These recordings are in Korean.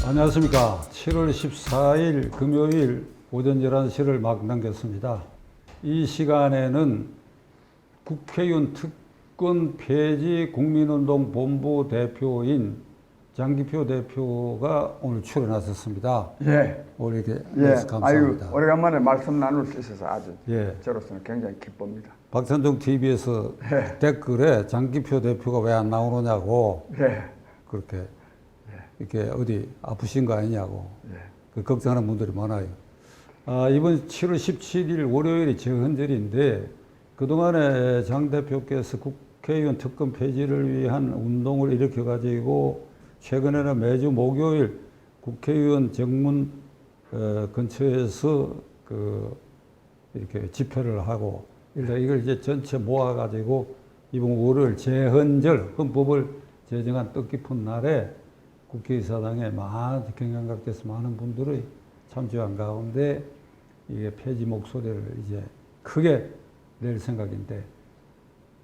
안녕하십니까. 7월 14일 금요일 오전 11시를 막 남겼습니다. 이 시간에는 국회의원 특권 폐지 국민운동 본부 대표인 장기표 대표가 오늘 출연하셨습니다. 예. 오늘 이렇게 예. 감사합니다. 아유, 오래간만에 말씀 나눌 수 있어서 아주 예. 저로서는 굉장히 기쁩니다. 박찬종 TV에서 예. 댓글에 장기표 대표가 왜 안 나오느냐고 예. 그렇게 이렇게 어디 아프신 거 아니냐고 예. 그 걱정하는 분들이 많아요. 이번 7월 17일 월요일이 제헌절인데 그동안에 장 대표께서 국회의원 특권 폐지를 위한 운동을 일으켜가지고 최근에는 매주 목요일 국회의원 정문 근처에서 이렇게 집회를 하고 이걸 이제 전체 모아가지고 이번 월요일 제헌절 헌법을 제정한 뜻깊은 날에 국회의사당에 경영각에서 많은 분들이 참여한 가운데 이게 폐지 목소리를 이제 크게 낼 생각인데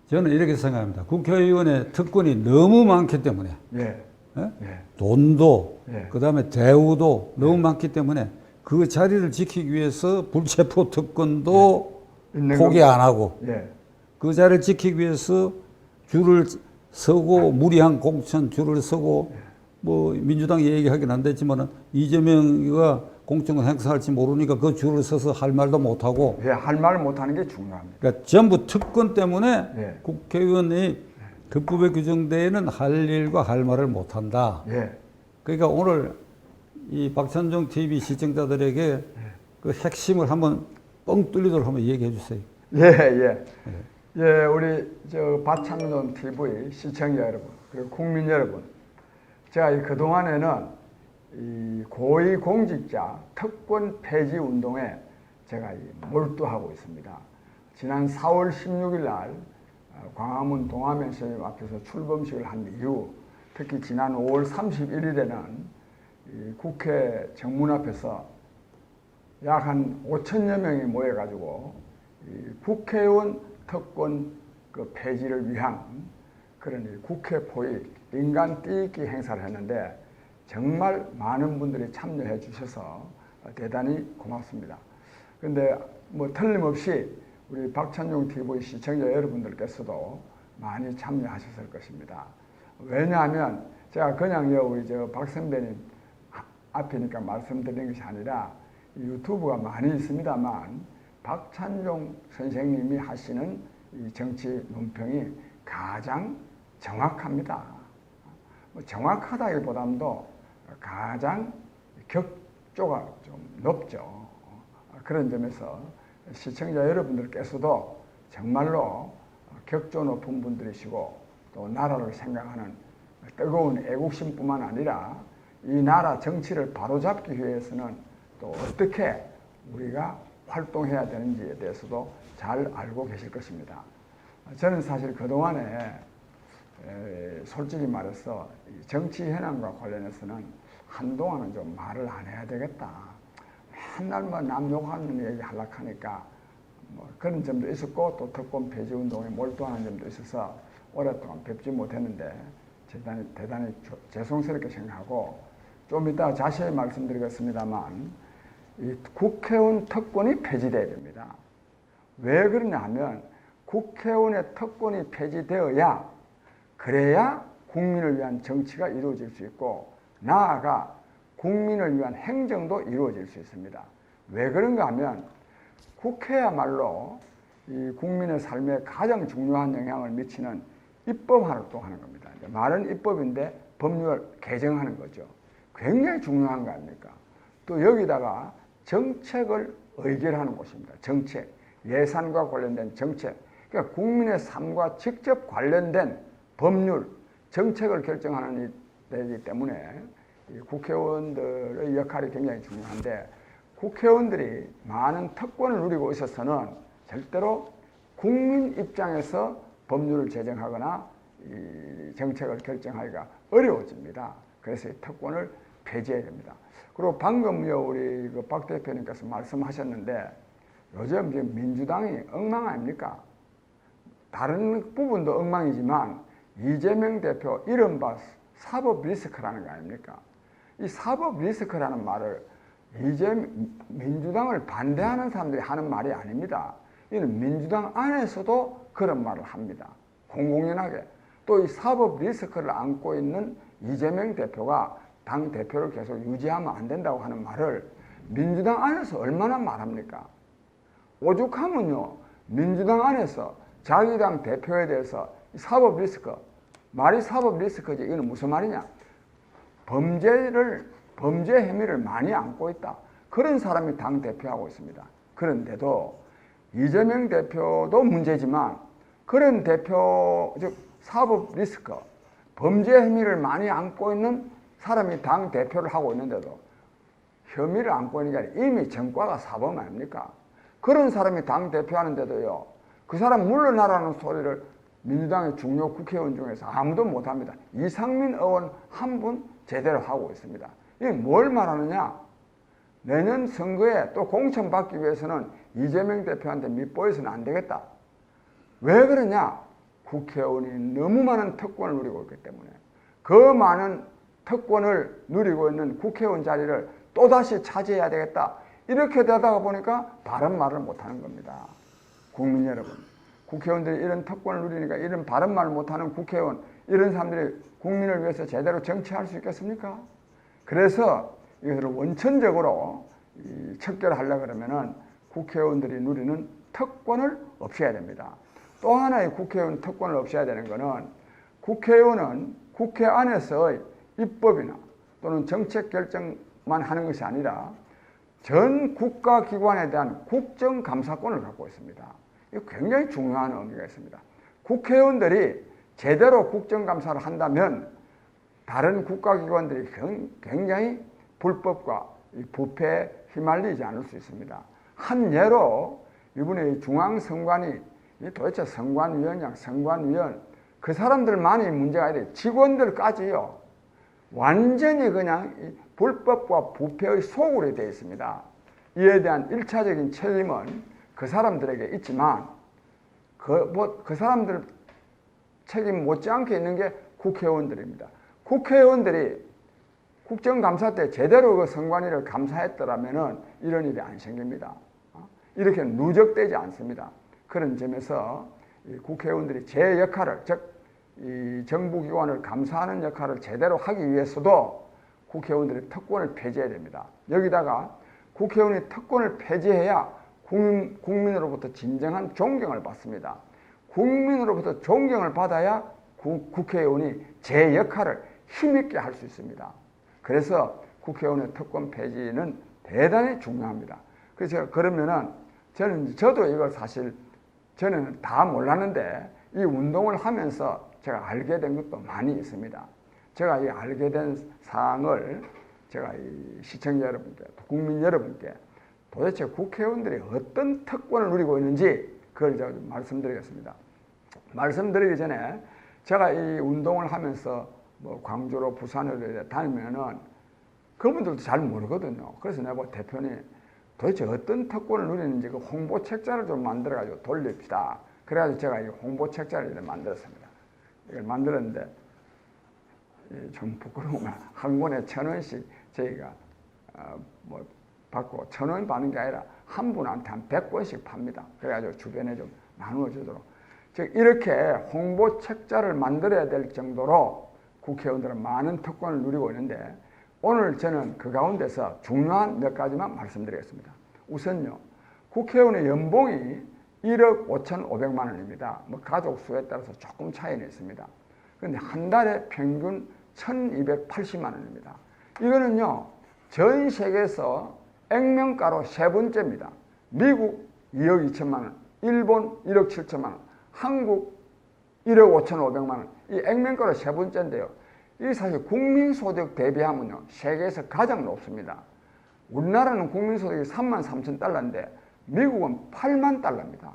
저는 이렇게 생각합니다. 국회의원의 특권이 너무 많기 때문에 예. 예? 예. 돈도 예. 그다음에 대우도 너무 많기 때문에 그 자리를 지키기 위해서 불체포 특권도 포기 안 하고 예. 그 자리를 지키기 위해서 줄을 서고 무리한 공천 줄을 서고 뭐 민주당이 얘기하긴 안 됐지만은 이재명이가 공천을 행사할지 모르니까 그 줄을 서서 할 말도 못 하고 예. 할 말 못하는 게 중요합니다. 그러니까 전부 특권 때문에 예. 국회의원이 헌법에 규정되는 할 일과 할 말을 못 한다. 예. 그러니까 오늘 이 박찬종 TV 시청자들에게 그 핵심을 한번 뻥 뚫리도록 한번 얘기해 주세요. 예. 예. 예. 우리 박찬종 TV 시청자 여러분 그리고 국민 여러분, 제가 그동안에는 이 고위공직자 특권 폐지 운동에 제가 몰두하고 있습니다. 지난 4월 16일 날 광화문 동아명 선생님 앞에서 출범식을 한 이후 특히 지난 5월 31일에는 국회 정문 앞에서 약 한 5천여 명이 모여가지고 국회의원 특권 폐지를 위한 그런 국회 포위 인간 띄기 행사를 했는데 정말 많은 분들이 참여해 주셔서 대단히 고맙습니다. 그런데 뭐 틀림없이 우리 박찬종 TV 시청자 여러분들께서도 많이 참여하셨을 것입니다. 왜냐하면 제가 그냥 우리 박 선배님 앞이니까 말씀드리는 것이 아니라 유튜브가 많이 있습니다만 박찬종 선생님이 하시는 이 정치 논평이 가장 정확합니다. 정확하다기보다도 가장 격조가 좀 높죠. 그런 점에서 시청자 여러분들께서도 정말로 격조 높은 분들이시고 또 나라를 생각하는 뜨거운 애국심뿐만 아니라 이 나라 정치를 바로잡기 위해서는 또 어떻게 우리가 활동해야 되는지에 대해서도 잘 알고 계실 것입니다. 저는 사실 그동안에 솔직히 말해서 정치 현안과 관련해서는 한동안은 좀 말을 안 해야 되겠다. 맨날 뭐 남 욕하는 얘기 하려고 하니까 뭐 그런 점도 있었고 또 특권 폐지 운동에 몰두하는 점도 있어서 오랫동안 뵙지 못했는데 대단히 죄송스럽게 생각하고 좀 이따 자세히 말씀드리겠습니다만 이 국회의원 특권이 폐지돼야 됩니다. 왜 그러냐 하면 국회의원의 특권이 폐지되어야 그래야 국민을 위한 정치가 이루어질 수 있고 나아가 국민을 위한 행정도 이루어질 수 있습니다. 왜 그런가 하면 국회야말로 이 국민의 삶에 가장 중요한 영향을 미치는 입법 활동하는 겁니다. 말은 입법인데 법률 개정하는 거죠. 굉장히 중요한 거 아닙니까? 또 여기다가 정책을 의결하는 곳입니다. 정책, 예산과 관련된 정책. 그러니까 국민의 삶과 직접 관련된 법률, 정책을 결정하는 데이기 때문에 국회의원들의 역할이 굉장히 중요한데 국회의원들이 많은 특권을 누리고 있어서는 절대로 국민 입장에서 법률을 제정하거나 이 정책을 결정하기가 어려워집니다. 그래서 이 특권을 폐지해야 됩니다. 그리고 방금 우리 박 대표님께서 말씀하셨는데 요즘 지금 민주당이 엉망 아닙니까? 다른 부분도 엉망이지만 이재명 대표 이른바 사법 리스크라는 거 아닙니까? 이 사법 리스크라는 말을 이제 민주당을 반대하는 사람들이 하는 말이 아닙니다. 이는 민주당 안에서도 그런 말을 합니다. 공공연하게. 또 이 사법 리스크를 안고 있는 이재명 대표가 당 대표를 계속 유지하면 안 된다고 하는 말을 민주당 안에서 얼마나 말합니까? 오죽하면요, 민주당 안에서 자기 당 대표에 대해서 사법 리스크, 말이 사법 리스크지, 이거는 무슨 말이냐? 범죄 혐의를 많이 안고 있다. 그런 사람이 당 대표하고 있습니다. 그런데도 이재명 대표도 문제지만 그런 대표, 즉 사법 리스크, 범죄 혐의를 많이 안고 있는 사람이 당 대표를 하고 있는데도 혐의를 안고 있는 게 아니라 이미 전과가 사범 아닙니까? 그런 사람이 당 대표하는데도요, 그 사람 물러나라는 소리를 민주당의 중요 국회의원 중에서 아무도 못합니다. 이상민 의원 한 분 제대로 하고 있습니다. 이게 뭘 말하느냐? 내년 선거에 또 공천받기 위해서는 이재명 대표한테 밑보여서는 안 되겠다. 왜 그러냐? 국회의원이 너무 많은 특권을 누리고 있기 때문에 그 많은 특권을 누리고 있는 국회의원 자리를 또다시 차지해야 되겠다. 이렇게 되다가 보니까 바른 말을 못하는 겁니다. 국민 여러분, 국회의원들이 이런 특권을 누리니까 이런 바른 말을 못하는 국회의원, 이런 사람들이 국민을 위해서 제대로 정치할 수 있겠습니까? 그래서 이것을 원천적으로 척결하려고 그러면은 국회의원들이 누리는 특권을 없애야 됩니다. 또 하나의 국회의원 특권을 없애야 되는 것은 국회의원은 국회 안에서의 입법이나 또는 정책 결정만 하는 것이 아니라 전 국가기관에 대한 국정감사권을 갖고 있습니다. 이거 굉장히 중요한 의미가 있습니다. 국회의원들이 제대로 국정감사를 한다면 다른 국가기관들이 굉장히 불법과 부패에 휘말리지 않을 수 있습니다. 한 예로 이번에 중앙선관위 도대체 선관위원장, 선관위원 그 사람들만이 문제가 아니라 직원들까지요. 완전히 그냥 불법과 부패의 소굴이 되어 있습니다. 이에 대한 1차적인 책임은 그 사람들에게 있지만 그 사람들 책임 못지않게 있는 게 국회의원들입니다. 국회의원들이 국정감사 때 제대로 그 선관위를 감사했더라면 이런 일이 안 생깁니다. 이렇게 누적되지 않습니다. 그런 점에서 국회의원들이 제 역할을, 즉 이 정부기관을 감사하는 역할을 제대로 하기 위해서도 국회의원들이 특권을 폐지해야 됩니다. 여기다가 국회의원이 특권을 폐지해야 국민으로부터 진정한 존경을 받습니다. 국민으로부터 존경을 받아야 국회의원이 제 역할을 힘있게 할 수 있습니다. 그래서 국회의원의 특권 폐지는 대단히 중요합니다. 그래서 그러면은 저도 이걸 사실 저는 다 몰랐는데 이 운동을 하면서 제가 알게 된 것도 많이 있습니다. 제가 이 알게 된 사항을 제가 이 시청자 여러분께, 국민 여러분께 도대체 국회의원들이 어떤 특권을 누리고 있는지 그걸 제가 좀 말씀드리겠습니다. 말씀드리기 전에 제가 이 운동을 하면서 뭐 광주로 부산으로 다니면은 그분들도 잘 모르거든요. 그래서 내가 대표님 도대체 어떤 특권을 누리는지 그 홍보 책자를 좀 만들어가지고 돌립시다. 그래가지고 제가 이 홍보 책자를 만들었습니다. 이걸 만들었는데 좀 부끄러우면 한 권에 1,000원씩 저희가 뭐 받고 1,000원 받는 게 아니라 한 분한테 한 100권씩 팝니다. 그래가지고 주변에 좀 나누어 주도록. 즉 이렇게 홍보 책자를 만들어야 될 정도로 국회의원들은 많은 특권을 누리고 있는데 오늘 저는 그 가운데서 중요한 몇 가지만 말씀드리겠습니다. 우선요, 국회의원의 연봉이 1억 5,500만 원입니다. 뭐 가족 수에 따라서 조금 차이는 있습니다. 그런데 한 달에 평균 1,280만 원입니다. 이거는요, 전 세계에서 액면가로 세 번째입니다. 미국 2억 2천만 원, 일본 1억 7천만 원, 한국 1억 5,500만 원. 이 액면가로 세 번째인데요. 이 사실 국민소득 대비하면요, 세계에서 가장 높습니다. 우리나라는 국민소득이 33,000달러인데 미국은 8만 달러입니다.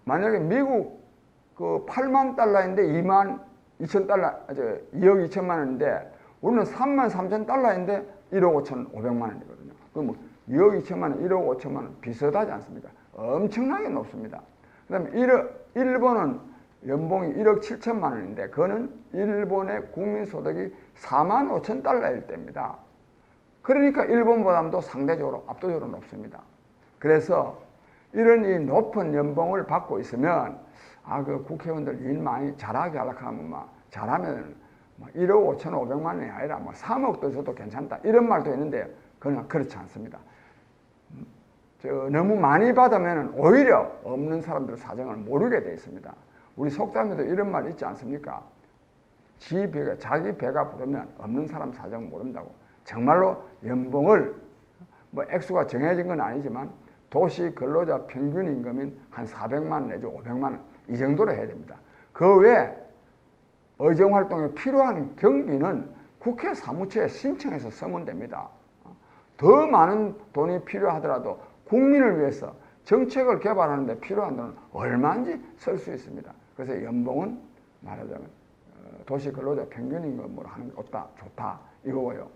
만약에 미국 8만 달러인데 2만 2천 달러, 2억 2천만 원인데 우리는 3만 3천 달러인데 1억 5,500만 원이거든요. 그럼 2억 2천만 원, 1억 5천만 원 비슷하지 않습니까? 엄청나게 높습니다. 그 다음에 일본은 연봉이 1억 7천만 원인데 그거는 일본의 국민소득이 4만 5천 달러일 때입니다. 그러니까 일본보다도 상대적으로 압도적으로 높습니다. 그래서 이런 이 높은 연봉을 받고 있으면 그 국회의원들 일 많이 잘하게 하려고 하면 잘하면 1억 5천5백만 원이 아니라 3억도 줘도 괜찮다 이런 말도 있는데 그건 그렇지 않습니다. 너무 많이 받으면 오히려 없는 사람들 사정을 모르게 돼 있습니다. 우리 속담에도 이런 말 있지 않습니까? 자기 배가 부르면 없는 사람 사정 모른다고. 정말로 연봉을 액수가 정해진 건 아니지만 도시 근로자 평균 임금인 한 400만 원 내지 500만 원 이 정도로 해야 됩니다. 그 외에 의정활동에 필요한 경비는 국회 사무처에 신청해서 쓰면 됩니다. 더 많은 돈이 필요하더라도 국민을 위해서 정책을 개발하는 데 필요한 돈은 얼마인지 쓸 수 있습니다. 그래서 연봉은 말하자면 도시 근로자 평균 임금으로 하는 게 좋다 이거고요.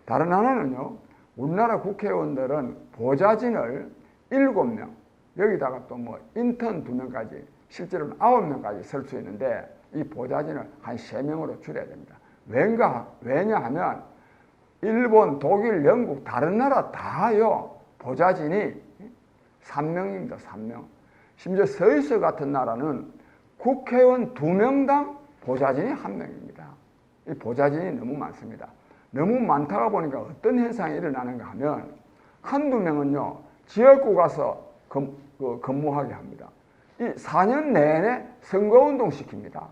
다른 하나는요. 우리나라 국회의원들은 보좌진을 7명 여기다가 또 인턴 2명까지 실제로는 9명까지 쓸 수 있는데 이 보좌진을 한 3명으로 줄여야 됩니다. 왜냐하면 일본, 독일, 영국 다른 나라 다요 보좌진이 3명입니다. 3명. 심지어 스위스 같은 나라는 국회의원 2명당 보좌진이 1명입니다. 이 보좌진이 너무 많습니다. 너무 많다가 보니까 어떤 현상이 일어나는가 하면 한두 명은요 지역구 가서 근무하게 합니다. 이 4년 내내 선거운동 시킵니다.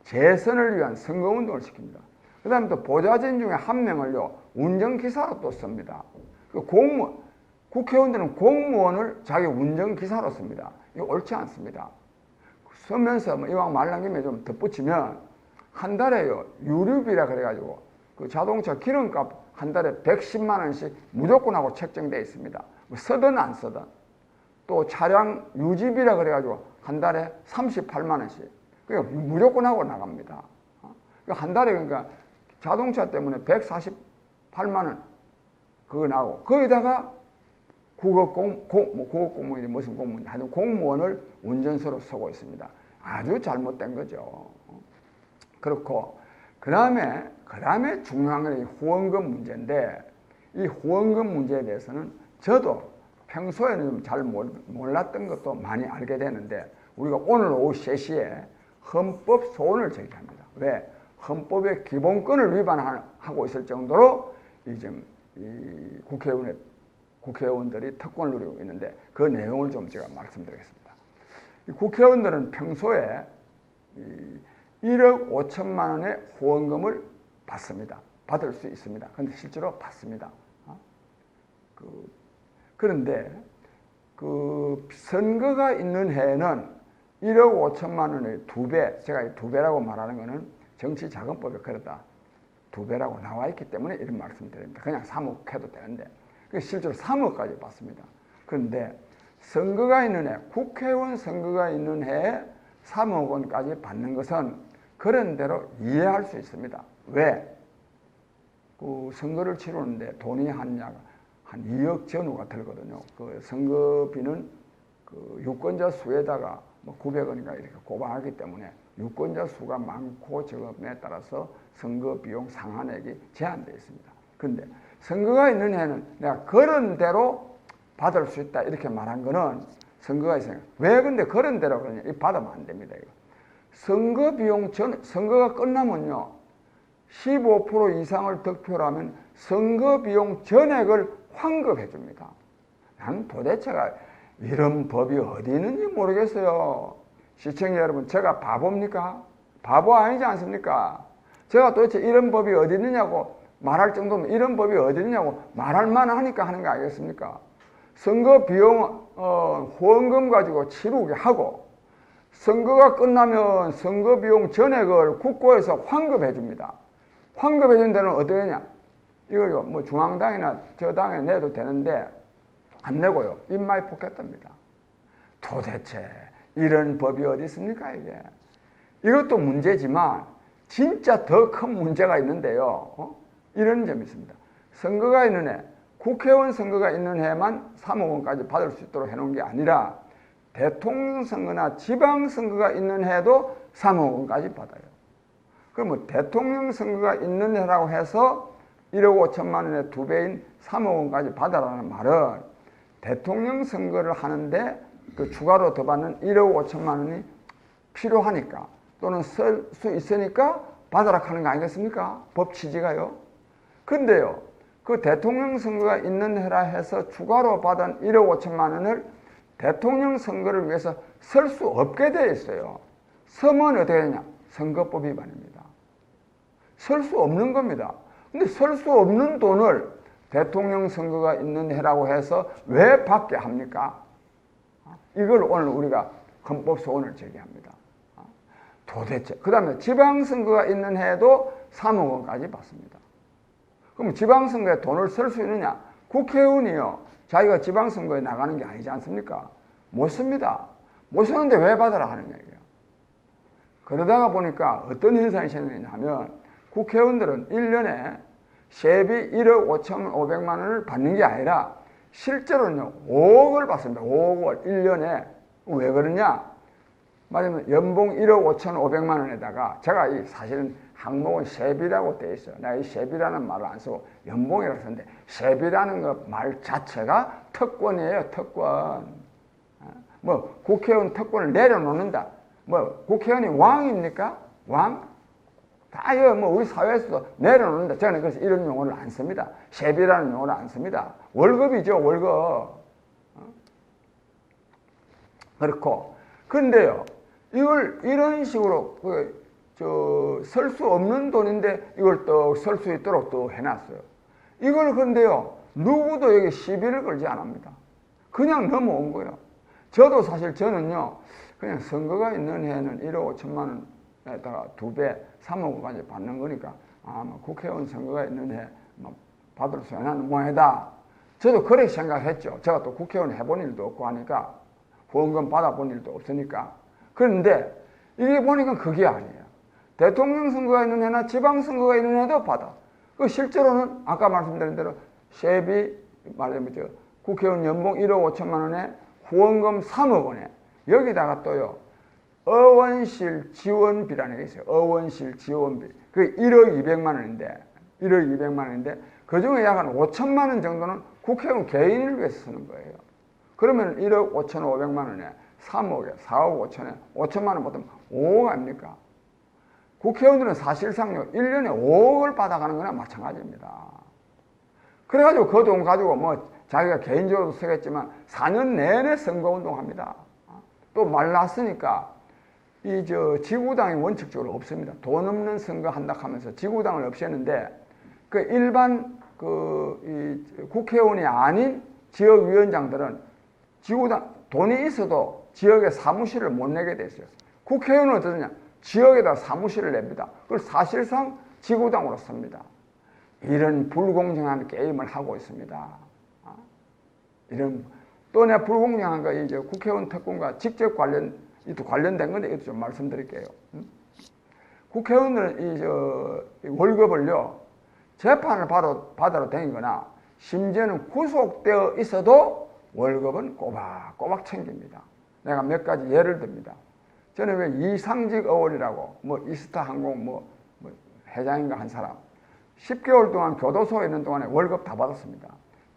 재선을 위한 선거운동을 시킵니다. 그 다음에 또 보좌진 중에 1명을요 운전기사로 또 씁니다. 국회의원들은 공무원을 자기 운전기사로 씁니다. 이거 옳지 않습니다. 쓰면서 이왕 말란 김에 좀 덧붙이면 한 달에요 유류비라 그래가지고 그 자동차 기름값 한 달에 110만 원씩 무조건 하고 책정되어 있습니다. 쓰든 안 쓰든. 또 차량 유지비라 그래가지고 한 달에 38만 원씩. 그러니까 무조건 하고 나갑니다. 한 달에 그러니까 자동차 때문에 148만 원 그거 나고 거기다가 국어공무원이 무슨 공무원이 하여튼 공무원을 운전수로 쓰고 있습니다. 아주 잘못된 거죠. 그렇고 그 다음에 중요한 건 후원금 문제인데 이 후원금 문제에 대해서는 저도 평소에는 좀 잘 몰랐던 것도 많이 알게 되는데 우리가 오늘 오후 3시에 헌법 소원을 제기합니다. 왜? 헌법의 기본권을 위반하고 있을 정도로 이 국회의원들이 특권을 누리고 있는데 그 내용을 좀 제가 말씀드리겠습니다. 이 국회의원들은 평소에 1억 5천만 원의 후원금을 받습니다. 받을 수 있습니다. 그런데 실제로 받습니다. 그런데 선거가 있는 해에는 1억 5천만 원의 2배, 제가 2배라고 말하는 것은 정치자금법에 그러다 2배라고 나와 있기 때문에 이런 말씀을 드립니다. 그냥 3억 해도 되는데 실제로 3억까지 받습니다. 그런데 선거가 있는 해, 국회의원 선거가 있는 해에 3억 원까지 받는 것은 그런 대로 이해할 수 있습니다. 왜? 선거를 치르는데 돈이 한 2억 전후가 들거든요. 그 선거비는 유권자 수에다가 900원인가 이렇게 고방하기 때문에 유권자 수가 많고 적음에 따라서 선거 비용 상한액이 제한되어 있습니다. 그런데 선거가 있는 해는 내가 그런 대로 받을 수 있다 이렇게 말한 거는 선거가 있어요. 왜 근데 그런 대로 그러냐? 이 받으면 안 됩니다. 이거. 선거 비용 선거가 끝나면요 15% 이상을 득표하면 선거 비용 전액을 환급해 줍니다. 난 도대체가 이런 법이 어디 있는지 모르겠어요. 시청자 여러분, 제가 바보입니까? 바보 아니지 않습니까? 제가 도대체 이런 법이 어디 있느냐고 말할 정도면 이런 법이 어디 있느냐고 말할 만하니까 하는 거 아니겠습니까? 선거 비용 후원금 가지고 치르게 하고 선거가 끝나면 선거 비용 전액을 국고에서 환급해 줍니다. 환급해 준 데는 어떠냐? 이거 중앙당이나 저 당에 내도 되는데 안 내고요. 입마이 포켓입니다. 도대체 이런 법이 어디 있습니까 이게? 이것도 문제지만 진짜 더 큰 문제가 있는데요. 이런 점이 있습니다. 선거가 있는 해, 국회의원 선거가 있는 해만 3억 원까지 받을 수 있도록 해놓은 게 아니라 대통령 선거나 지방선거가 있는 해도 3억 원까지 받아요. 그러면 대통령 선거가 있는 해라고 해서 1억 5천만 원의 2배인 3억 원까지 받아라는 말은 대통령 선거를 하는데 그 추가로 더 받는 1억 5천만 원이 필요하니까 또는 쓸 수 있으니까 받아라 하는 거 아니겠습니까? 법 취지가요. 근데요, 그 대통령 선거가 있는 해라 해서 추가로 받은 1억 5천만 원을 대통령 선거를 위해서 쓸 수 없게 되어 있어요. 쓰면 어떻게 되냐? 선거법 위반입니다. 쓸 수 없는 겁니다. 근데 쓸 수 없는 돈을 대통령 선거가 있는 해라고 해서 왜 받게 합니까? 이걸 오늘 우리가 헌법 소원을 제기합니다. 도대체. 그 다음에 지방선거가 있는 해에도 3억 원까지 받습니다. 그럼 지방선거에 돈을 쓸 수 있느냐? 국회의원이요, 자기가 지방선거에 나가는 게 아니지 않습니까? 못 씁니다. 못 쓰는데 왜 받아라 하는 얘기예요. 그러다가 보니까 어떤 현상이 생기냐면 국회의원들은 1년에 세비 1억 5,500만 원을 받는 게 아니라 실제로는요 5억을 받습니다. 5억을 1년에. 왜 그러냐? 말하자면 연봉 1억 5,500만 원에다가 제가 이 사실은 항목은 세비라고 되어 있어요. 내가 이 세비라는 말을 안 쓰고 연봉이라고 쓰는데 세비라는 그 말 자체가 특권이에요. 특권. 뭐 국회의원 특권을 내려놓는다. 뭐 국회의원이 왕입니까? 왕? 다요. 뭐 우리 사회에서도 내려놓는다. 저는 그래서 이런 용어를 안 씁니다. 세비라는 용어를 안 씁니다. 월급이죠. 월급. 그렇고 근데요. 이걸 이런 식으로 쓸 수 없는 돈인데 이걸 또 쓸 수 있도록 또 해놨어요. 이걸 근데요 누구도 여기 시비를 걸지 않습니다. 그냥 넘어온 거예요. 저도 사실 저는요 그냥 선거가 있는 해에는 1억 5천만 원에다가 2배 3억 원까지 받는 거니까 뭐 국회의원 선거가 있는 해 받을 수 있는 모양이다. 저도 그렇게 생각했죠. 제가 또 국회의원 해본 일도 없고 하니까 후원금 받아본 일도 없으니까. 그런데 이게 보니까 그게 아니에요. 대통령 선거가 있는 해나 지방선거가 있는 해도 받아. 그 실제로는 아까 말씀드린 대로 세비 말하자면 국회의원 연봉 1억 5천만 원에 후원금 3억 원에 여기다가 또요 의원실 지원비라는 게 있어요. 의원실 지원비. 그게 1억 2백만 원인데 1억 2백만 원인데 그중에 약 한 5천만 원 정도는 국회의원 개인을 위해서 쓰는 거예요. 그러면 1억 5,500만 원에 3억에 4억 5천에 5천만 원 보통 5억 아닙니까? 국회의원들은 사실상요 1년에 5억을 받아가는 거나 마찬가지입니다. 그래가지고 그 돈 가지고 뭐 자기가 개인적으로도 쓰겠지만 4년 내내 선거운동합니다. 또 말 났으니까 이 지구당이 원칙적으로 없습니다. 돈 없는 선거 한다 하면서 지구당을 없앴는데 그 일반 이 국회의원이 아닌 지역위원장들은 지구당 돈이 있어도 지역에 사무실을 못 내게 됐어요. 국회의원은 어떠냐? 지역에다 사무실을 냅니다. 그걸 사실상 지구당으로 씁니다. 이런 불공정한 게임을 하고 있습니다. 이런 또 내가 불공정한 거 이제 국회의원 특권과 직접 관련된 건데 이것도 좀 말씀드릴게요. 국회의원들은 이 월급을요 재판을 받으러 다니거나 심지어는 구속되어 있어도 월급은 꼬박꼬박 챙깁니다. 내가 몇 가지 예를 듭니다. 저는 왜 이상직 의원이라고 뭐 이스타항공 뭐 회장인가 한 사람 10개월 동안 교도소에 있는 동안에 월급 다 받았습니다.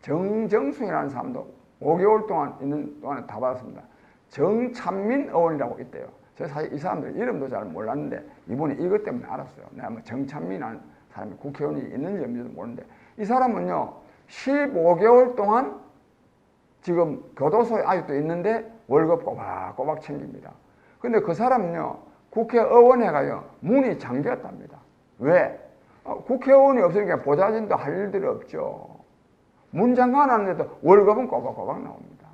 정정순이라는 사람도 5개월 동안 있는 동안에 다 받았습니다. 정찬민 의원이라고 있대요. 저 사실 이 사람들 이름도 잘 몰랐는데 이분이 이것 때문에 알았어요. 내가 뭐 정찬민이라는 사람이 국회의원이 있는지 없는지도 모르는데 이 사람은요 15개월 동안 지금 교도소에 아직도 있는데 월급 꼬박꼬박 챙깁니다. 근데 그 사람은요 국회의원회가요 문이 잠겼답니다. 왜? 국회의원이 없으니까 보좌진도 할 일들이 없죠. 문 잠가놨는데도 월급은 꼬박꼬박 나옵니다.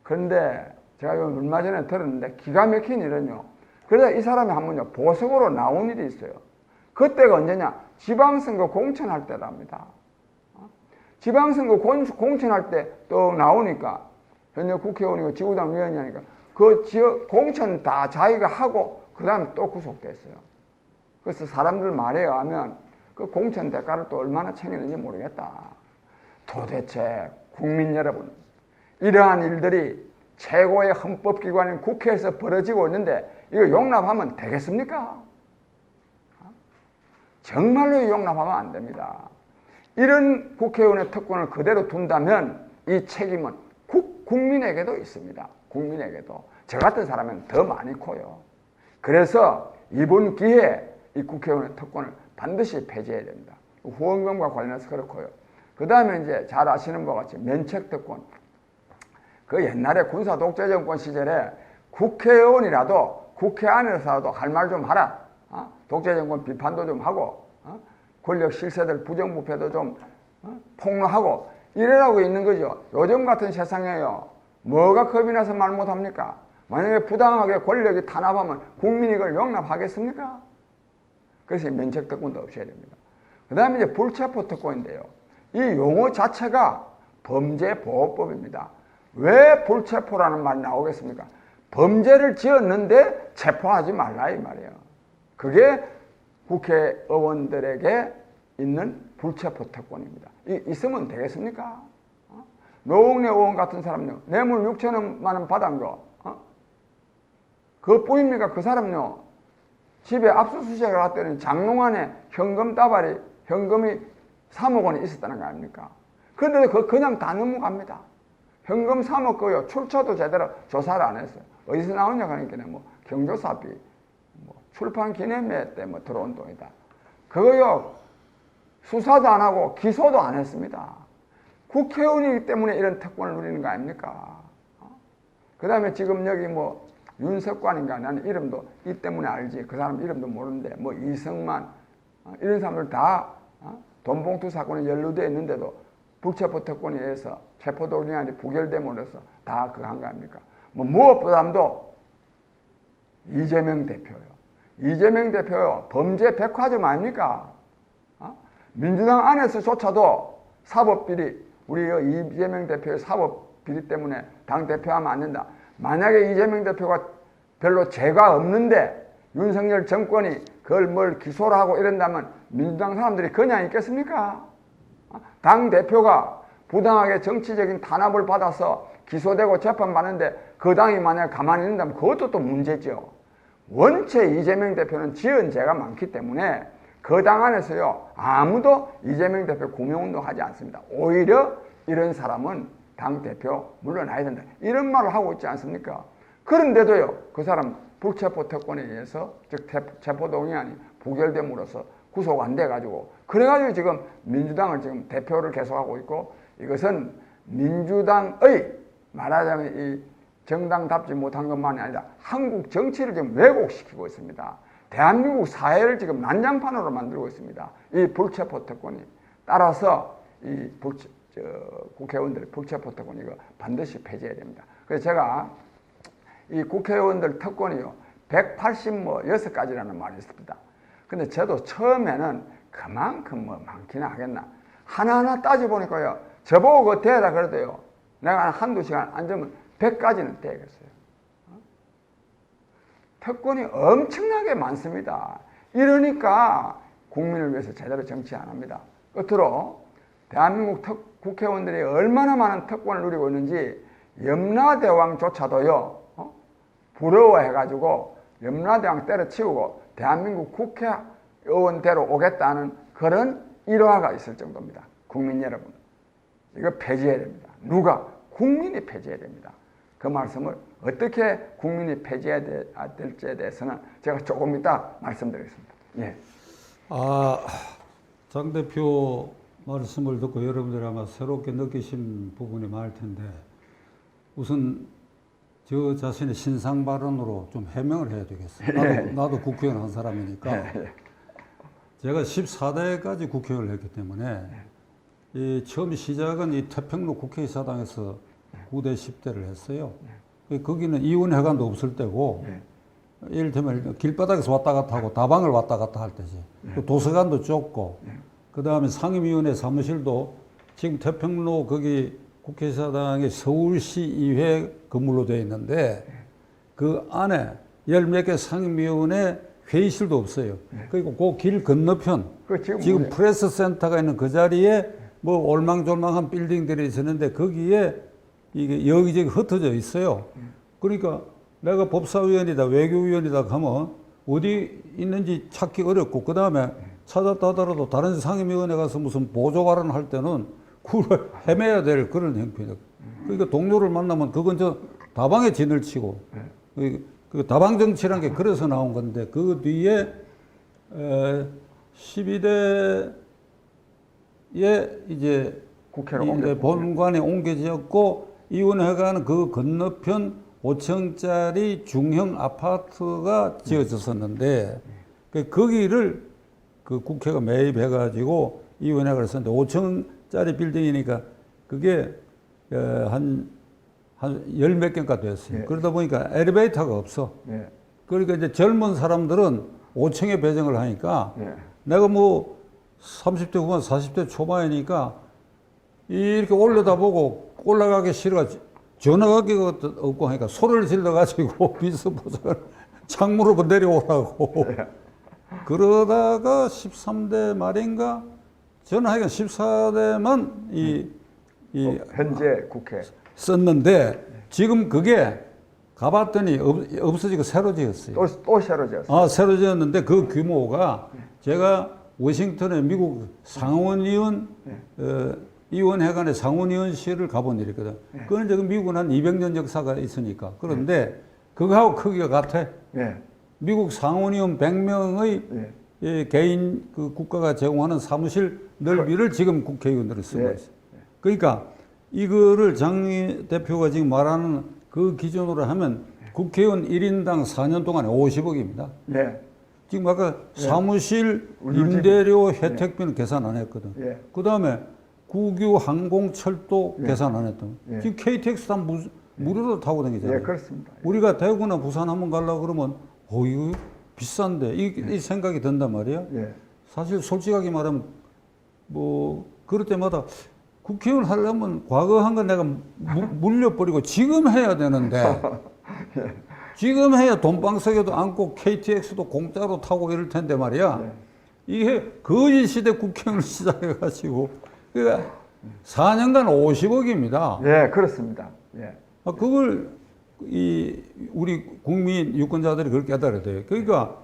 그런데 제가 얼마 전에 들었는데 기가 막힌 일은요. 그러다 이 사람이 한번요 보석으로 나온 일이 있어요. 그때가 언제냐? 지방선거 공천할 때랍니다. 지방선거 공천할 때 또 나오니까 현재 국회의원이고 지구당 위원이니까 그 지역 공천 다 자기가 하고 그 다음에 또 구속됐어요. 그래서 사람들 말에 의하면 그 공천 대가를 또 얼마나 챙겼는지 모르겠다. 도대체 국민 여러분 이러한 일들이 최고의 헌법기관인 국회에서 벌어지고 있는데 이거 용납하면 되겠습니까? 정말로 용납하면 안 됩니다. 이런 국회의원의 특권을 그대로 둔다면 이 책임은 국민에게도 있습니다. 국민에게도. 저 같은 사람은 더 많이 커요. 그래서 이번 기회에 이 국회의원의 특권을 반드시 폐지해야 됩니다. 후원금과 관련해서 그렇고요. 그 다음에 이제 잘 아시는 바와 같이 면책특권. 그 옛날에 군사 독재정권 시절에 국회의원이라도 국회 안에서라도 할 말 좀 하라. 독재정권 비판도 좀 하고 권력 실세들 부정부패도 좀 폭로하고 이래라고 있는 거죠. 요즘 같은 세상에요. 뭐가 겁이 나서 말 못합니까? 만약에 부당하게 권력이 탄압하면 국민이 이걸 용납하겠습니까? 그래서 면책특권도 없애야 됩니다. 그 다음에 이제 불체포특권인데요. 이 용어 자체가 범죄보호법입니다. 왜 불체포라는 말이 나오겠습니까? 범죄를 지었는데 체포하지 말라 이 말이에요. 그게 국회의원들에게 있는 불체포특권입니다. 있으면 되겠습니까? 노웅래 의원 같은 사람요. 뇌물 6천만 원 받은 거. 그것뿐입니까? 그 사람요. 집에 압수수색을 했더니 장롱 안에 현금이 3억 원이 있었다는 거 아닙니까? 그런데 그냥 다 넘어갑니다. 현금 3억 거요. 출처도 제대로 조사를 안 했어요. 어디서 나오냐 하니까 뭐 경조사비, 뭐 출판 기념회 때 뭐 들어온 돈이다. 그거요. 수사도 안 하고 기소도 안 했습니다. 국회의원이기 때문에 이런 특권을 누리는 거 아닙니까? 그 다음에 지금 여기 뭐 윤석관인가 나는 이름도 이 때문에 알지. 그 사람 이름도 모르는데 뭐 이승만 이런 사람들 다 돈봉투 사건에 연루되어 있는데도 불체포 특권에 의해서 체포동의안이 부결됨으로써 다 그거 한 거 아닙니까? 뭐 무엇보다도 이재명 대표요. 이재명 대표요. 범죄 백화점 아닙니까? 민주당 안에서조차도 사법비리, 우리 이재명 대표의 사법비리 때문에 당 대표하면 안 된다. 만약에 이재명 대표가 별로 죄가 없는데 윤석열 정권이 그걸 뭘 기소를 하고 이런다면 민주당 사람들이 그냥 있겠습니까? 당 대표가 부당하게 정치적인 탄압을 받아서 기소되고 재판받는데 그 당이 만약에 가만히 있는다면 그것도 또 문제죠. 원체 이재명 대표는 지은 죄가 많기 때문에 그 당 안에서요 아무도 이재명 대표 구명운동 하지 않습니다. 오히려 이런 사람은 당 대표 물러나야 된다. 이런 말을 하고 있지 않습니까? 그런데도요 그 사람 불체포 특권에 의해서 즉 체포동의안이 부결됨으로써 구속 안 돼가지고 그래가지고 지금 민주당을 지금 대표를 계속하고 있고 이것은 민주당의 말하자면 이 정당답지 못한 것만이 아니라 한국 정치를 지금 왜곡시키고 있습니다. 대한민국 사회를 지금 난장판으로 만들고 있습니다. 이 불체포 특권이. 따라서 이 국회의원들의 불체포 특권 이거 반드시 폐지해야 됩니다. 그래서 제가 이 국회의원들 특권이요 186가지라는 말이 있습니다. 근데 저도 처음에는 그만큼 뭐 많기는 하겠나 하나하나 따져보니까요 저보고 그거 대라 그래도요 내가 한두 시간 앉으면 100가지는 되겠어요. 특권이 엄청나게 많습니다. 이러니까 국민을 위해서 제대로 정치 안 합니다. 끝으로 대한민국 국회의원들이 얼마나 많은 특권을 누리고 있는지 염라대왕조차도요 부러워해가지고 염라대왕 때려치우고 대한민국 국회의원대로 오겠다는 그런 일화가 있을 정도입니다. 국민 여러분 이거 폐지해야 됩니다. 누가? 국민이 폐지해야 됩니다. 그 말씀을 어떻게 국민이 폐지해야 될지에 대해서는 제가 조금 이따 말씀드리겠습니다. 예. 장 대표 말씀을 듣고 여러분들이 아마 새롭게 느끼신 부분이 많을 텐데 우선 저 자신의 신상 발언으로 좀 해명을 해야 되겠어요. 나도 국회의원 한 사람이니까 제가 14대까지 국회의원을 했기 때문에 이 처음 시작은 이 태평로 국회의사당에서 9대 10대를 했어요. 거기는 이원회관도 없을 때고 이를테면 길바닥에서 왔다 갔다 하고 다방을 왔다 갔다 할 때지. 또 도서관도 좁고 그 다음에 상임위원회 사무실도 지금 태평로 거기 국회의사당에 서울시의회 건물로 되어 있는데 그 안에 열 몇 개 상임위원회 회의실도 없어요. 그리고 그 길 건너편 지금 프레스 센터가 있는 그 자리에 뭐 올망졸망한 빌딩들이 있었는데 거기에 이게 여기저기 흩어져 있어요. 그러니까 내가 법사위원이다, 외교위원이다 하면 어디 있는지 찾기 어렵고, 그 다음에 찾았다 하더라도 다른 상임위원회 가서 무슨 보조발언 할 때는 그걸 헤매야 될 그런 형편이다. 그러니까 동료를 만나면 그건 저 다방에 진을 치고, 그 다방 정치라는 게 그래서 나온 건데, 그 뒤에 12대에 이제 국회로 이제 본관에 옮겨졌고, 이원회관은 그 건너편 5층짜리 중형 아파트가 지어졌었는데, 거기를 그 국회가 매입해가지고 이원회관을 썼는데, 5층짜리 빌딩이니까 그게 한 열 몇 개가 됐어요. 예. 그러다 보니까 엘리베이터가 없어. 예. 그러니까 이제 젊은 사람들은 5층에 배정을 하니까, 예. 내가 뭐 30대 후반, 40대 초반이니까 이렇게 올려다보고 올라가기 싫어가 전화가기가 없고 하니까 소리를 질러가지고 비서보좌관 창문으로 내려오라고. 그러다가 13대 말인가 저는 하여간 14대만 현재 국회 썼는데, 지금 그게 가봤더니 없어지고 새로 지었어요. 또 새로 지었어요. 아, 새로 지었는데 그 규모가 제가 워싱턴에 미국 상원의원, 의원회관의 상원의원실을 가본 일이 있거든. 그건 지금 미국은 한 200년 역사가 있으니까. 그런데 그거하고 크기가 같아. 예. 미국 상원의원 100명의 예. 개인 그 국가가 제공하는 사무실 넓이를 지금 국회의원들이 쓰고 예. 있어요. 그러니까 이거를 장 대표가 지금 말하는 그 기준으로 하면 국회의원 1인당 4년 동안에 50억입니다. 예. 지금 아까 예. 사무실 운영진. 임대료 혜택비는 계산 안 했거든. 예. 그 다음에 국유 항공철도 예. 계산 안 했던. 예. 지금 KTX 다 무료로 타고 다니잖아요. 예, 그렇습니다. 우리가 대구나 부산 한번 가려고 그러면 이거 비싼데 이 생각이 든단 말이야. 예. 사실 솔직하게 말하면 뭐 그럴 때마다 국회의원 하려면 과거 한 건 내가 물려버리고 지금 해야 되는데, 지금 해야 돈방석에도 앉고 KTX도 공짜로 타고 이럴 텐데 말이야. 이게 거짓 시대 국회의원을 시작해가지고, 그러니까 4년간 50억입니다. 예, 그렇습니다. 예. 그걸 우리 국민 유권자들이 그걸 깨달아야 돼요. 그러니까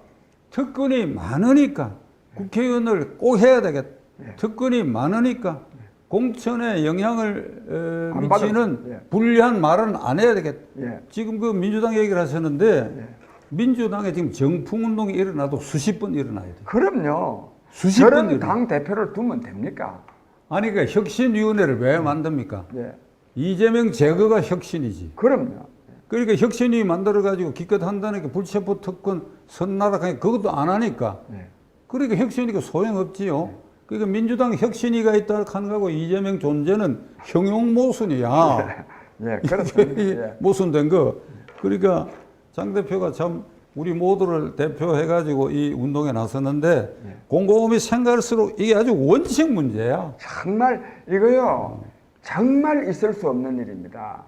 특권이 많으니까 국회의원을 꼭 해야 되겠다. 특권이 많으니까 공천에 영향을 안 미치는 받아도, 예. 불리한 말은 안 해야 되겠다. 예. 지금 그 민주당 얘기를 하셨는데, 민주당에 지금 정풍운동이 일어나도 수십 번 일어나야 돼요. 그럼요. 수십 번 저런 일어나. 당 대표를 두면 됩니까? 아니, 그러니까 혁신위원회를 왜 만듭니까? 예. 이재명 제거가 혁신이지. 그럼요. 그러니까 혁신위 만들어가지고 기껏 한다니까 불체포 특권 선나락하니까 그것도 안 하니까. 예. 그러니까 혁신위가 소용없지요. 그러니까 민주당 혁신위가 있다 하는 거하고 이재명 존재는 형용모순이야. 예, 그렇습니다. 이게 예. 모순된 거. 그러니까 장 대표가 참 우리 모두를 대표해가지고 이 운동에 나섰는데, 곰곰이 생각할수록 이게 아주 원칙 문제야. 정말 이거요. 정말 있을 수 없는 일입니다.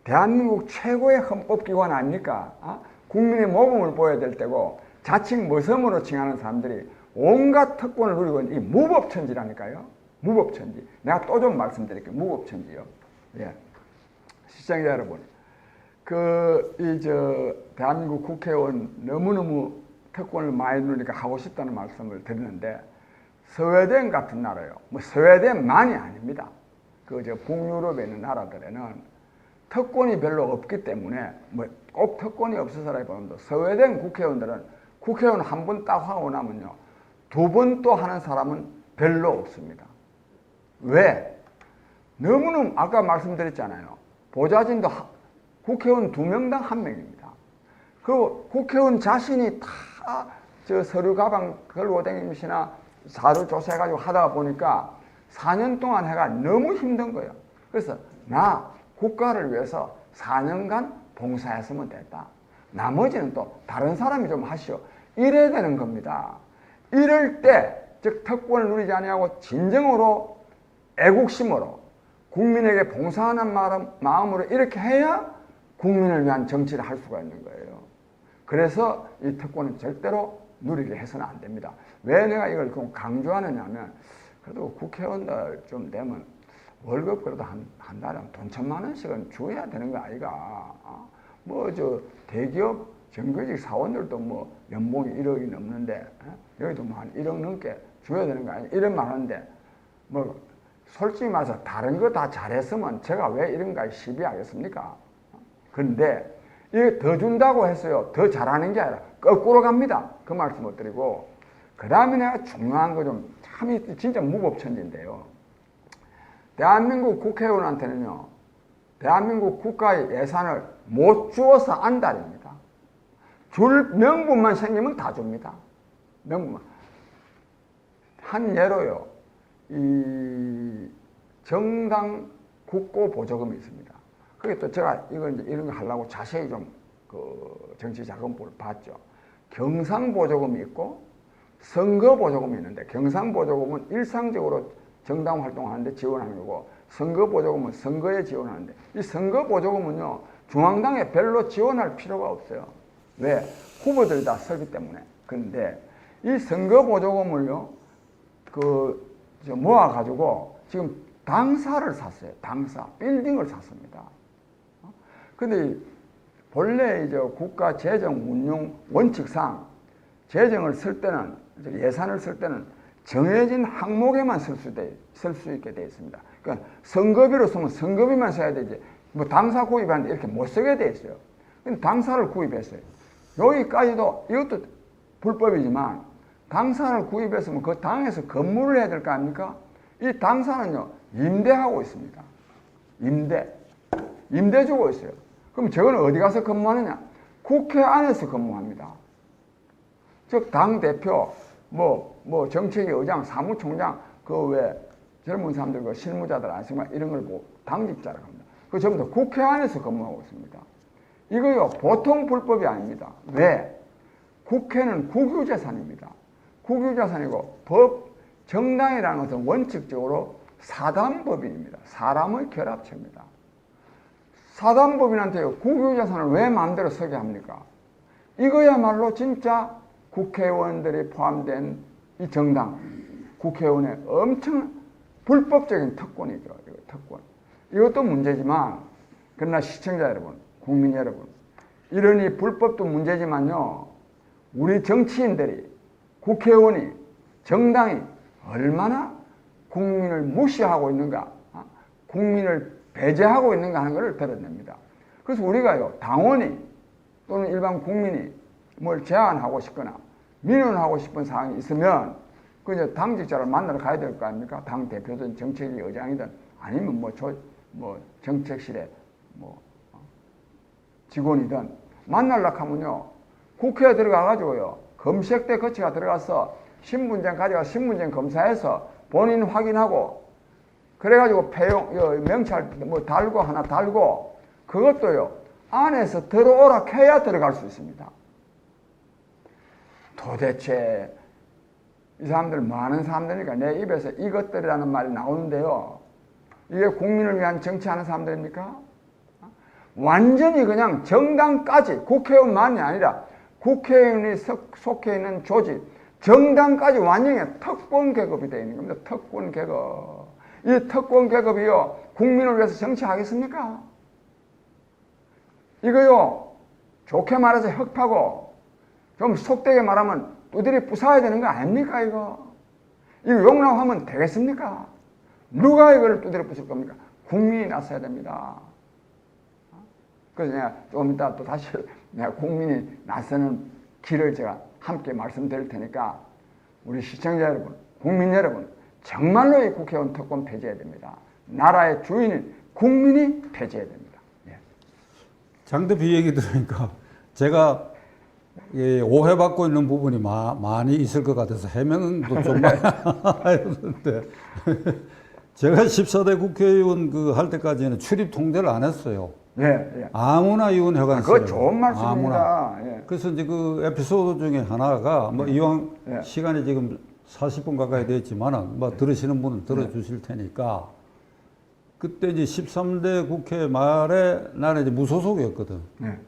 대한민국 최고의 헌법기관 아닙니까? 국민의 모범을 보여야 될 때고, 자칭 머슴으로 칭하는 사람들이 온갖 특권을 누리고 있는 이 무법천지라니까요. 무법천지. 내가 또 좀 말씀드릴게요. 무법천지요. 예. 시청자 여러분, 대한민국 국회의원 너무너무 특권을 많이 누리니까 하고 싶다는 말씀을 드리는데, 스웨덴 같은 나라요. 뭐 스웨덴만이 아닙니다. 북유럽에 있는 나라들에는 특권이 별로 없기 때문에, 뭐 꼭 특권이 없어서라기보다도 스웨덴 국회의원들은 국회의원 한 번 딱 하고 나면요, 2번 또 하는 사람은 별로 없습니다. 왜? 너무너무 아까 말씀드렸잖아요. 보좌진도 국회의원 2명당 1명입니다. 그리고 국회의원 자신이 다 서류 가방 걸고 다니시나 자료 조사해가지고 하다가 보니까 4년 동안 해가 너무 힘든 거예요. 그래서 나 국가를 위해서 4년간 봉사했으면 됐다. 나머지는 또 다른 사람이 좀 하시오. 이래야 되는 겁니다. 이럴 때, 즉 특권을 누리지 아니하고 진정으로 애국심으로 국민에게 봉사하는 마음으로 이렇게 해야 국민을 위한 정치를 할 수가 있는 거예요. 그래서 이 특권은 절대로 누리게 해서는 안 됩니다. 왜 내가 이걸 강조하느냐 하면, 그래도 국회의원들 좀 되면 월급 그래도 한 달에 돈 1,000만 원씩은 줘야 되는 거 아이가. 뭐 저 대기업 정규직 사원들도 뭐 연봉이 1억이 넘는데 여기도 뭐 한 1억 넘게 줘야 되는 거 아니야. 이런 말 하는데 뭐 솔직히 말해서 다른 거 다 잘했으면 제가 왜 이런 거에 시비하겠습니까? 그런데 이게 더 준다고 했어요. 더 잘하는 게 아니라 거꾸로 갑니다. 그 말씀 못 드리고 그 다음에 내가 중요한 거 좀 참이 진짜 무법천지인데요. 대한민국 국회의원한테는요. 대한민국 국가의 예산을 못 주어서 안달입니다. 줄 명분만 생기면 다 줍니다. 명분만. 한 예로요. 이 정당 국고 보조금이 있습니다. 그게 또 제가 이런 거 하려고 자세히 좀 그 정치자금부를 봤죠. 경상보조금이 있고 선거보조금이 있는데 경상보조금은 일상적으로 정당 활동하는데 지원하는 거고 선거보조금은 선거에 지원하는데 이 선거보조금은요 중앙당에 별로 지원할 필요가 없어요. 왜? 후보들이 다 서기 때문에. 그런데 이 선거보조금을요 모아가지고 지금 당사를 샀어요. 당사. 빌딩을 샀습니다. 근데 본래 이제 국가 재정 운용 원칙상 재정을 쓸 때는 예산을 쓸 때는 정해진 항목에만 쓸 수 있게 되어 있습니다. 그러니까 선거비로 쓰면 선거비만 써야 되지. 뭐 당사 구입하는데 이렇게 못 쓰게 되어 있어요. 근데 당사를 구입했어요. 여기까지도 이것도 불법이지만 당사를 구입했으면 그 당에서 근무를 해야 될 거 아닙니까? 이 당사는요 임대하고 있습니다. 임대 주고 있어요. 그럼 저거는 어디 가서 근무하느냐? 국회 안에서 근무합니다. 즉 당대표, 뭐 정책위 의장, 사무총장, 그 외 젊은 사람들, 그 실무자들 아시지만 이런 걸 보고 당직자라고 합니다. 그 전부 다 국회 안에서 근무하고 있습니다. 이거요 보통 불법이 아닙니다. 왜? 국회는 국유재산입니다. 국유재산이고 정당이라는 것은 원칙적으로 사단법인입니다. 사람의 결합체입니다. 사단법인한테 국유재산을 왜 마음대로 서게 합니까? 이거야말로 진짜 국회의원들이 포함된 이 정당, 국회의원의 엄청 불법적인 특권이죠. 이거 특권. 이것도 문제지만, 그러나 시청자 여러분, 국민 여러분, 이런 이 불법도 문제지만요, 우리 정치인들이, 국회의원이, 정당이 얼마나 국민을 무시하고 있는가, 국민을 배제하고 있는가 하는 것을 드러냅니다. 그래서 우리가요, 당원이 또는 일반 국민이 뭘 제안하고 싶거나 민원하고 싶은 사항이 있으면 그 이제 당직자를 만나러 가야 될 거 아닙니까? 당 대표든 정책위 의장이든 아니면 뭐 정책실에 직원이든 만나려고 하면요, 국회에 들어가가지고요, 검색대 거치가 들어가서 신분증 가져가 신분증 검사해서 본인 확인하고 그래가지고 명찰 달고 하나 달고 그것도요 안에서 들어오라 해야 들어갈 수 있습니다. 도대체 이 사람들 많은 사람들이니까 내 입에서 이것들이라는 말이 나오는데요. 이게 국민을 위한 정치하는 사람들입니까? 완전히 그냥 정당까지 국회의원만이 아니라 국회의원이 속해 있는 조직, 정당까지 완전히 특권 계급이 되어 있는 겁니다. 특권 계급. 이 특권 계급이요, 국민을 위해서 정치하겠습니까? 이거요, 좋게 말해서 혁파고, 좀 속되게 말하면 두드리 부숴야 되는 거 아닙니까, 이거? 이거 용납하면 되겠습니까? 누가 이걸 두드려 부술 겁니까? 국민이 나서야 됩니다. 그래서 내가 좀 이따 또 다시 내가 국민이 나서는 길을 제가 함께 말씀드릴 테니까 우리 시청자 여러분, 국민 여러분, 정말로 이 국회의원 특권 폐지해야 됩니다. 나라의 주인인 국민이 폐지해야 됩니다. 예. 장 대표 얘기 들으니까 제가 오해받고 있는 부분이 많이 있을 것 같아서 해명도 좀 많이 했는데 제가 14대 국회의원 할 때까지는 출입 통제를 안 했어요. 예. 아무나 의원회관 그거 좋은 말씀입니다. 아무나. 예. 그래서 이제 그 에피소드 중에 하나가 이왕 시간이 지금 40분 가까이 됐지만은 들으시는 분은 들어주실 테니까 그때 이제 13대 국회 말에 나는 이제 무소속이었거든.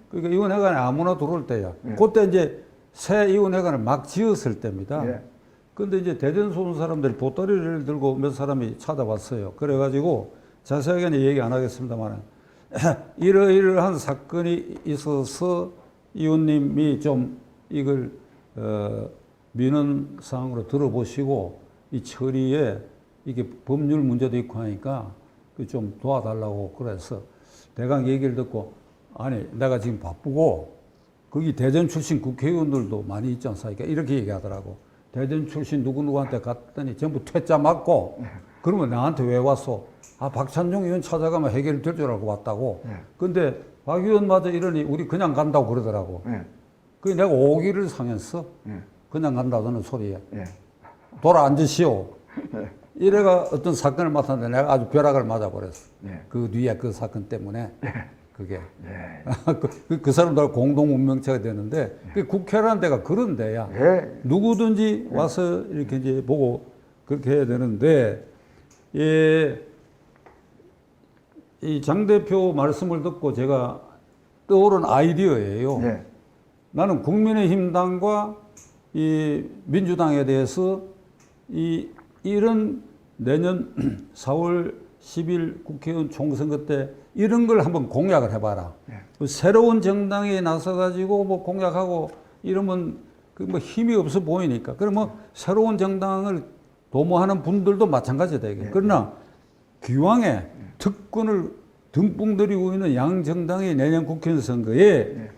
그러니까 의원회관에 아무나 들어올 때야. 그때 이제 새 의원회관을 막 지었을 때입니다. 근데 이제 대전소 온 사람들이 보따리를 들고 몇 사람이 찾아왔어요. 그래가지고 자세하게는 얘기 안 하겠습니다만 이러이러한 사건이 있어서 의원님이 좀 이걸 민원 사항으로 들어보시고 이 처리에 이게 법률 문제도 있고 하니까 좀 도와달라고 그래서 대강 얘기를 듣고 아니 내가 지금 바쁘고 거기 대전 출신 국회의원들도 많이 있지 않습니까? 이렇게 얘기하더라고. 대전 출신 누구누구한테 갔더니 전부 퇴짜 맞고 그러면 나한테 왜 왔어? 아 박찬종 의원 찾아가면 해결될 줄 알고 왔다고. 근데 박 의원마저 이러니 우리 그냥 간다고 그러더라고. 그게 내가 오기를 상했어. 그냥 간다는 소리에. 돌아 앉으시오. 이래가 어떤 사건을 맡았는데 내가 아주 벼락을 맞아버렸어. 그 뒤에 그 사건 때문에. 그게. 그 사람들 공동 운명체가 되는데 그 국회라는 데가 그런 데야. 누구든지 와서 이렇게 이제 보고 그렇게 해야 되는데 이 장 대표 말씀을 듣고 제가 떠오른 아이디어예요. 나는 국민의힘당과 이 민주당에 대해서 이런 내년 4월 10일 국회의원 총선거 때 이런 걸 한번 공약을 해봐라. 새로운 정당에 나서가지고 뭐 공약하고 이러면 그 뭐 힘이 없어 보이니까. 그러면 새로운 정당을 도모하는 분들도 마찬가지다. 그러나 기왕에 특권을 듬뿍 들이고 있는 양 정당의 내년 국회의원 선거에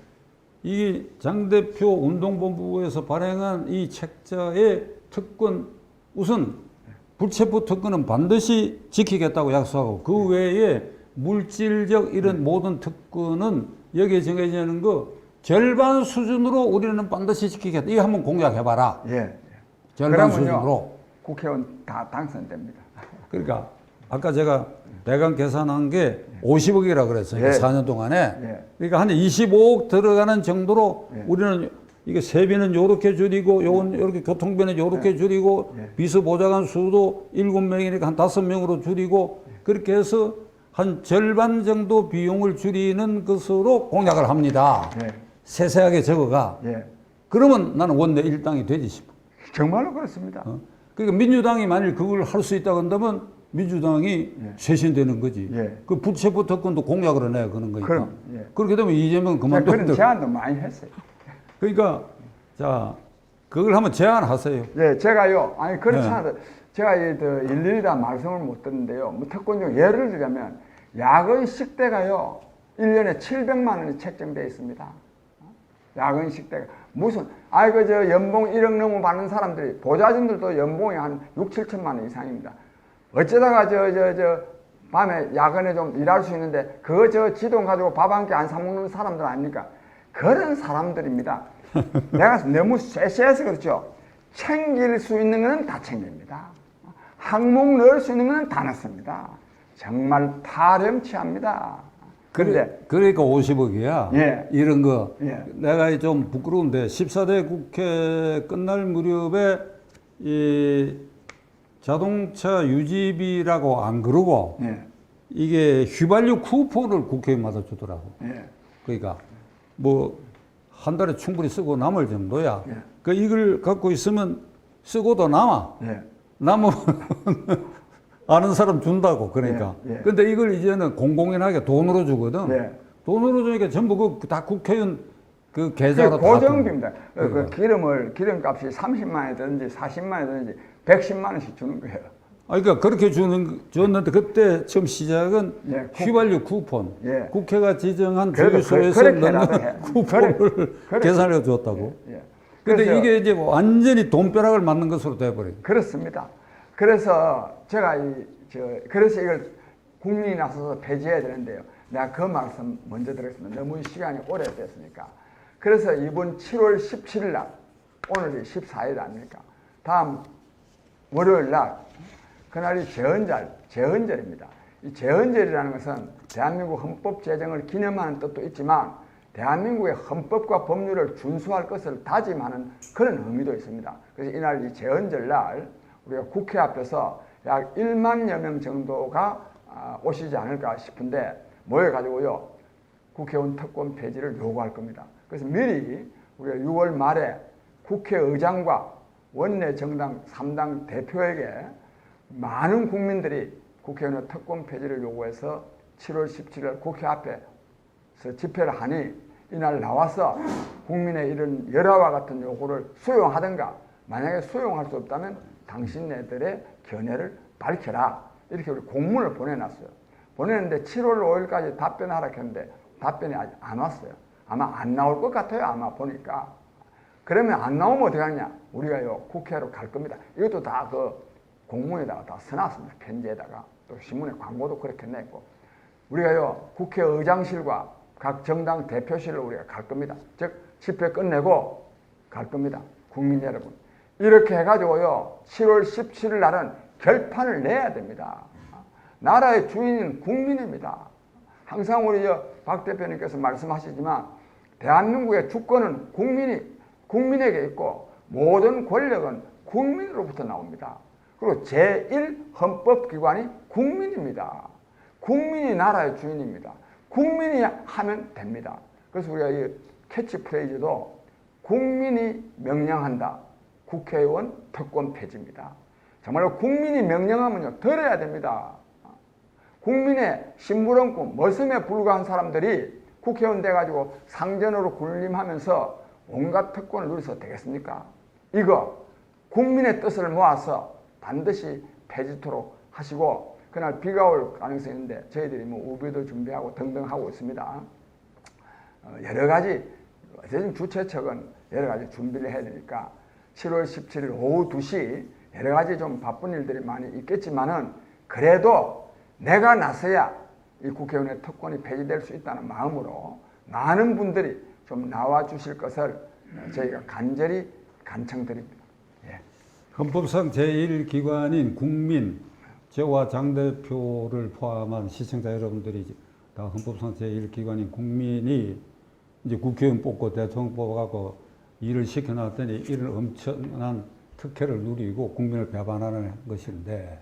이 장 대표 운동본부에서 발행한 이 책자의 특권 우선 불체포 특권은 반드시 지키겠다고 약속하고 그 외에 물질적 이런 모든 특권은 여기에 정해지는 거 절반 수준으로 우리는 반드시 지키겠다. 이거 한번 공약해봐라. 절반 수준으로. 국회의원 다 당선됩니다. 그러니까 아까 제가 대강 계산한 게 50억이라 그랬어요. 4년 동안에. 그러니까 한 25억 들어가는 정도로 우리는 이게 세비는 요렇게 줄이고 요건 이렇게 교통비는 요렇게 줄이고 비서보좌관 수도 7명이니까 한 5명으로 줄이고 그렇게 해서 한 절반 정도 비용을 줄이는 것으로 공약을 합니다. 세세하게 적어가. 그러면 나는 원내 일당이 되지 싶어. 정말로 그렇습니다. 그러니까 민주당이 만일 그걸 할 수 있다고 한다면 민주당이 쇄신되는 거지. 그 불체포 특권도 공약으로 내야 그런 거니까. 그렇게 되면 이재명 그만둬. 그런 제안도 많이 했어요. 그러니까 자 그걸 한번 제안하세요. 제가요. 아니 그렇지 않아도 제가 일일이 다 말씀을 못 드는데요. 뭐 특권 중 예를 들자면 야근 식대가요 1년에 700만 원이 책정되어 있습니다. 야근 식대가 무슨 저 연봉 1억 넘어 받는 사람들이 보좌진들도 연봉이 한 6, 7천만 원 이상입니다. 어쩌다가 밤에 야근에 좀 일할 수 있는데 그거 지돈 가지고 밥 한 끼 안 사 먹는 사람들 아닙니까? 그런 사람들입니다. 내가 너무 쎄쎄해서 그렇죠. 챙길 수 있는 건 다 챙깁니다. 항목 넣을 수 있는 건 다 넣습니다. 정말 파렴치합니다. 그러니까 50억이야. 이런 거. 내가 좀 부끄러운데 14대 국회 끝날 무렵에 이 자동차 유지비라고 안 그러고 이게 휘발유 쿠폰을 국회의원마다 주더라고. 그러니까 뭐 한 달에 충분히 쓰고 남을 정도야. 그 이걸 갖고 있으면 쓰고도 남아. 남으면 아는 사람 준다고. 그러니까. 근데 이걸 이제는 공공연하게 돈으로 주거든. 돈으로 주니까 전부 다 국회의원 그 계좌로 다 고정비입니다. 그 기름값이 30만 원이든지 40만 원이든지 110만 원씩 주는 거예요. 그러니까 그렇게 줬는데 그때 처음 시작은 휘발유 쿠폰. 국회가 지정한 주유소에서 넣는 쿠폰을 계산해 줬다고. 근데 이게 이제 완전히 돈벼락을 맞는 것으로 돼버려요. 그렇습니다. 그래서 제가 그래서 이걸 국민이 나서서 폐지해야 되는데요. 내가 그 말씀 먼저 드리겠습니다. 너무 시간이 오래됐으니까. 그래서 이번 7월 17일 날, 오늘이 14일 아닙니까? 다음 월요일 날, 그날이 제헌절입니다. 이 제헌절이라는 것은 대한민국 헌법 제정을 기념하는 뜻도 있지만 대한민국의 헌법과 법률을 준수할 것을 다짐하는 그런 의미도 있습니다. 그래서 이날 이 제헌절 날 우리가 국회 앞에서 약 1만여 명 정도가 오시지 않을까 싶은데 모여가지고요 국회의원 특권 폐지를 요구할 겁니다. 그래서 미리 우리가 6월 말에 국회의장과 원내 정당 3당 대표에게 많은 국민들이 국회의원의 특권 폐지를 요구해서 7월 17일 국회 앞에서 집회를 하니 이날 나와서 국민의 이런 열화와 같은 요구를 수용하든가 만약에 수용할 수 없다면 당신네들의 견해를 밝혀라. 이렇게 우리 공문을 보내놨어요. 보내는데 7월 5일까지 답변하라 했는데 답변이 아직 안 왔어요. 아마 안 나올 것 같아요. 아마 보니까. 그러면 안 나오면 어떻게 하냐? 우리가요 국회로 갈 겁니다. 이것도 다 그 공문에다가 다 써놨습니다. 편지에다가. 또 신문에 광고도 그렇게 냈고. 우리가요 국회의장실과 각 정당 대표실로 우리가 갈 겁니다. 즉 집회 끝내고 갈 겁니다. 국민 여러분. 이렇게 해가지고요 7월 17일 날은 결판을 내야 됩니다. 나라의 주인은 국민입니다. 항상 우리 박 대표님께서 말씀하시지만 대한민국의 주권은 국민에게 있고 모든 권력은 국민으로부터 나옵니다. 그리고 제1헌법기관이 국민입니다. 국민이 나라의 주인입니다. 국민이 하면 됩니다. 그래서 우리가 이 캐치프레이즈도 국민이 명령한다. 국회의원 특권 폐지입니다. 정말로 국민이 명령하면요 들어야 됩니다. 국민의 심부름꾼, 머슴에 불과한 사람들이 국회의원 돼가지고 상전으로 군림하면서 온갖 특권을 누려서 되겠습니까? 이거 국민의 뜻을 모아서 반드시 폐지토록 하시고 그날 비가 올 가능성이 있는데 저희들이 뭐 우비도 준비하고 등등 하고 있습니다. 여러 가지 어쨌든 주최측은 여러 가지 준비를 해야 되니까 7월 17일 오후 2시 여러 가지 좀 바쁜 일들이 많이 있겠지만은 그래도 내가 나서야 이 국회의원의 특권이 폐지될 수 있다는 마음으로 많은 분들이 좀 나와 주실 것을 저희가 간절히 간청드립니다. 예. 헌법상 제1기관인 국민, 저와 장 대표를 포함한 시청자 여러분들이 다 헌법상 제1기관인 국민이 이제 국회의원 뽑고 대통령 뽑아갖고 일을 시켜놨더니 이런 엄청난 특혜를 누리고 국민을 배반하는 것인데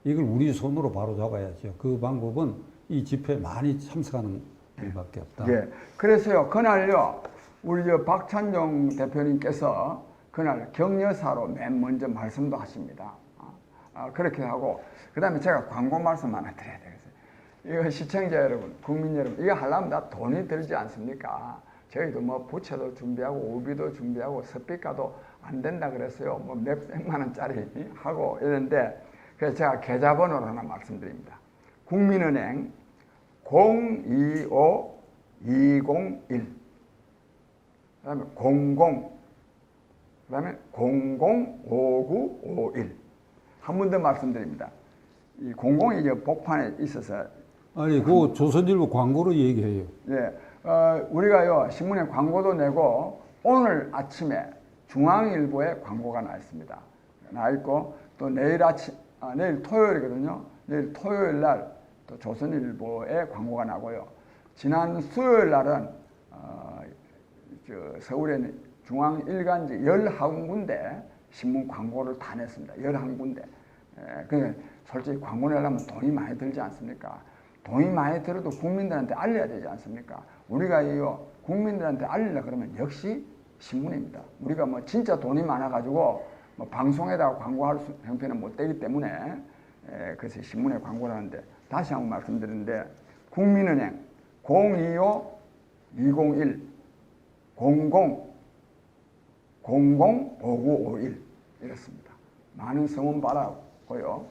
이걸 우리 손으로 바로 잡아야죠. 그 방법은 이 집회에 많이 참석하는 일밖에 없다. 예. 그래서요, 그날요, 우리 박찬종 대표님께서 그날 격려사로 맨 먼저 말씀도 하십니다. 그렇게 하고, 그 다음에 제가 광고 말씀 하나 드려야 되겠어요. 이거 시청자 여러분, 국민 여러분, 이거 하려면 다 돈이 들지 않습니까? 저희도 뭐 부채도 준비하고, 우비도 준비하고, 습비가도 안 된다 그랬어요. 뭐 몇백만 원짜리 하고 이랬는데, 그래서 제가 계좌번호를 하나 말씀드립니다. 국민은행 025201, 그 다음에 005951. 한 번 더 말씀드립니다. 이 00이 이제 복판에 있어서. 아니, 그 조선일보 광고로 얘기해요. 예. 우리가요, 신문에 광고도 내고, 오늘 아침에 중앙일보에 광고가 나 있습니다. 나 있고, 또 내일 내일 토요일이거든요. 내일 토요일 날 또 조선일보에 광고가 나고요. 지난 수요일 날은, 서울에 중앙 일간지 11군데 신문 광고를 다 냈습니다. 11군데. 솔직히 광고 내려면 돈이 많이 들지 않습니까? 돈이 많이 들어도 국민들한테 알려야 되지 않습니까? 우리가 이거 국민들한테 알리려 그러면 역시 신문입니다. 우리가 뭐 진짜 돈이 많아가지고 뭐 방송에다가 광고할 형편은 못 되기 때문에 그래서 신문에 광고를 하는데 다시 한번 말씀드리는데 국민은행 025-201 005951 이렇습니다. 많은 성원 바라고요.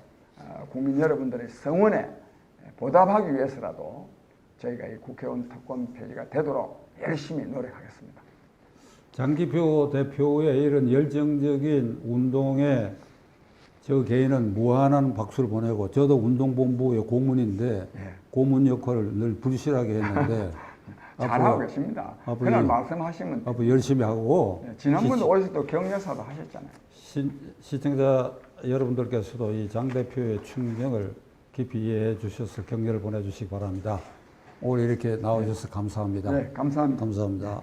국민 여러분들의 성원에 보답하기 위해서라도 저희가 이 국회의원 특권 폐지가 되도록 열심히 노력하겠습니다. 장기표 대표의 이런 열정적인 운동에 저 개인은 무한한 박수를 보내고 저도 운동본부의 고문인데 예. 고문 역할을 늘 불실하게 했는데 잘하고 계십니다. 그날 말씀하시면 앞으로 열심히 하고 지난번에 어디서 또 격려사도 하셨잖아요. 시청자 여러분들께서도 이 장 대표의 충정을 깊이 이해해 주셔서 격려를 보내주시기 바랍니다. 오늘 이렇게 나오셔서 감사합니다. 네, 감사합니다. 감사합니다.